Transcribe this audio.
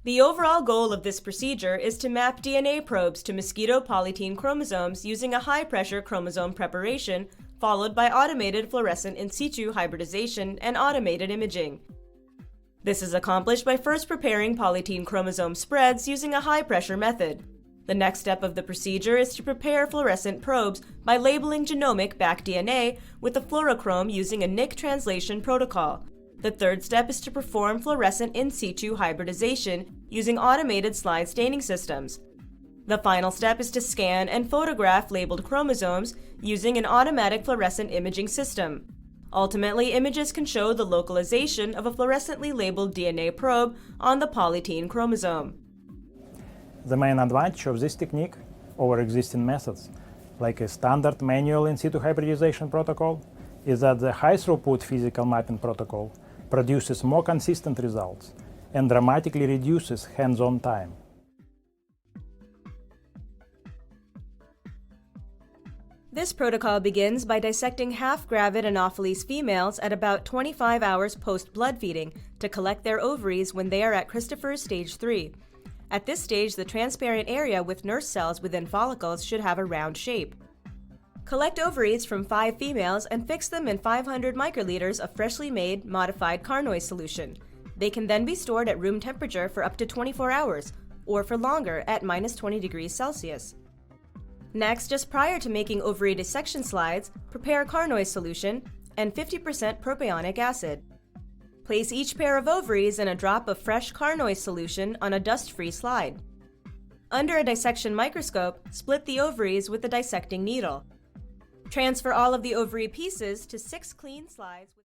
The overall goal of this procedure is to map DNA probes to mosquito polytene chromosomes using a high-pressure chromosome preparation, followed by automated fluorescent in situ hybridization and automated imaging. This is accomplished by first preparing polytene chromosome spreads using a high-pressure method. The next step of the procedure is to prepare fluorescent probes by labeling genomic back DNA with a fluorochrome using a nick translation protocol. The third step is to perform fluorescent in situ hybridization using automated slide staining systems. The final step is to scan and photograph labeled chromosomes using an automatic fluorescent imaging system. Ultimately, images can show the localization of a fluorescently labeled DNA probe on the polytene chromosome. The main advantage of this technique over existing methods, like a standard manual in situ hybridization protocol, is that the high-throughput physical mapping protocol produces more consistent results and dramatically reduces hands-on time. This protocol begins by dissecting half-gravid Anopheles females at about 25 hours post-blood feeding to collect their ovaries when they are at Christopher's stage 3. At this stage, the transparent area with nurse cells within follicles should have a round shape. Collect ovaries from 5 females and fix them in 500 microliters of freshly made, modified carnoy solution. They can then be stored at room temperature for up to 24 hours, or for longer at -20 degrees Celsius. Next, just prior to making ovary dissection slides, prepare carnoy solution and 50% propionic acid. Place each pair of ovaries in a drop of fresh carnoy solution on a dust-free slide. Under a dissection microscope, split the ovaries with a dissecting needle. Transfer all of the ovary pieces to 6 clean slides.